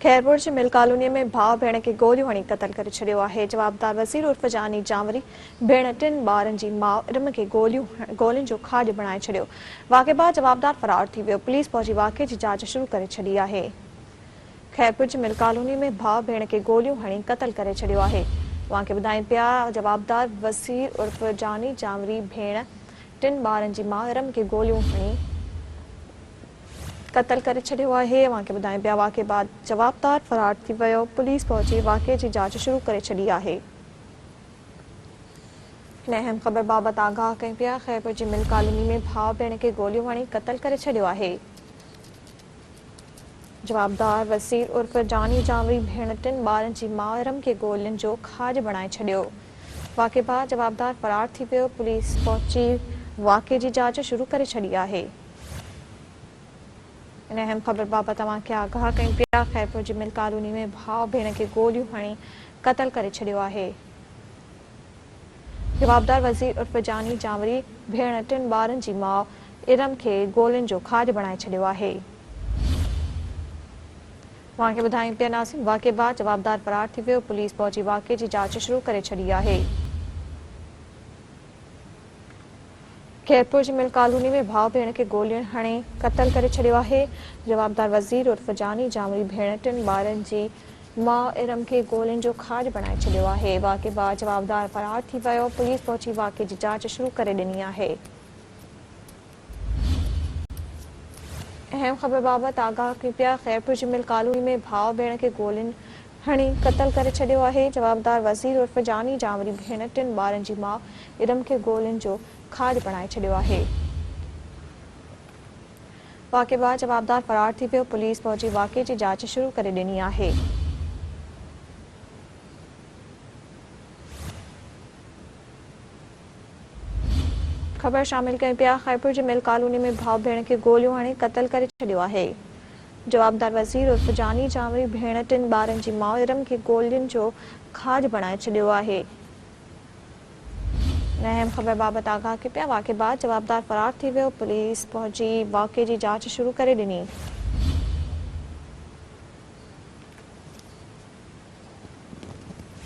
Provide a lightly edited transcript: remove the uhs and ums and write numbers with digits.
खैरपुर जी mill colony में भाउ भेण खे गोलियूं हणी क़तल करे छॾियो आहे। जवाबदार वज़ीर उर्फ जानी जामरी भेण टिनि ॿारनि जी माउ इरम खे गोलियुनि जो खाॼ बणाए छॾियो। वाक़े बाद जवाबदार फरार थी वियो। पुलिस पहुची वाक़े जी जांच शुरू करे छॾी आहे। खैरपुर जी मिल कॉलोनी में भाउ भेण खे गोलियूं हणी क़तल करे छॾियो आहे। वाक़े ॿुधाइनि पिया जवाबदार वज़ीर उर्फ जानी जामरी भेण टिनि ॿारनि जी माउ इरम खे गोलियूं हणी क़तल करे छॾियो आहे। वाक़े ॿुधाइनि पिया वाक़े बाद जवाबदार फरार थी वियो। पुलिस पहुची वाक़े जी जांच शुरू करे छॾी आहे। हिन अहम ख़बर बाबति आगाह कयूं पिया। खैरपुर जी मिल कॉलोनी में भाउ भेण खे गोलियूं हणी क़तल करे छॾियो आहे। जवाबदार वज़ीर उर्फ जानी जामरी भेण टिनि ॿारनि जी माउ इरम खे गोलियुनि जो खाॼ बणाए छॾियो। वाक़े बाद जवाबदार फरार थी वियो। पुलिस पहुची वाक़े जी जांच शुरू करे छॾी आहे। इन अहम ख़बर बाबति तव्हांखे आगाह कयूं पिया। खैरपुर जी मिल कॉलोनी में भाउ भेण खे गोलियूं हणी क़तल करे छॾियो आहे। जवाबदार वज़ीर उर्फ जानी जामरी भेण टिनि ॿारनि जी माउ इरम खे गोलियुनि जो खाॼ बणाए छॾियो आहे। वाक़े ॿुधायूं पिया नासिम वाक़े बाद जवाबदार फरार थी वियो। पुलिस पहुची वाक़े जी जांच शुरू करे छॾी आहे। खैरपुर जी मिल कॉलोनी में भाउ भेण खे गोलियुनि हणी क़तल करे छॾियो आहे। जवाबदार वज़ीर उर्फ जानी जामरी भेण टिनि ॿारनि जी माउ इरम खे गोलियुनि जो खाॼ बणाए छॾियो आहे। वाक़े बाद जवाबदार फरार थी वियो। पुलिस पहुची वाक़े जी जांच शुरू करे ॾिनी आहे। अहम ख़बर बाबति आगाह कयूं पिया। खैरपुर जी मिल कॉलोनी में भाउ भेण खे गोलियुनि हणी क़तल करे छॾियो आहे। जवाबदार वज़ीर उर्फ जानी जामरी भेण टिनि ॿारनि जी माउ इरम खे गोलियुनि जो खाॼ बणाए छॾियो आहे। वाक़े बाद जवाबदार फरार थी वियो। पुलिस पहुची वाक़े जी जांच शुरू करे ॾिनी आहे। ख़बर शामिल कयूं पिया। खैरपुर जी मिल कॉलोनी में भाउ भेण खे गोलियूं हणी क़तल करे छॾियो आहे। जवाबदार वज़ीर उर्फ जानी जामरी भेण टिनि ॿारनि जी माउ इरम खे गोलियुनि जो खाॼ बणाए छॾियो आहे। अहम ख़बर बाबति आगाह कयूं पिया। वाक़े बाद जवाबदार फरार थी वियो। पुलिस पहुची वाक़े जी जांच शुरू करे ॾिनी।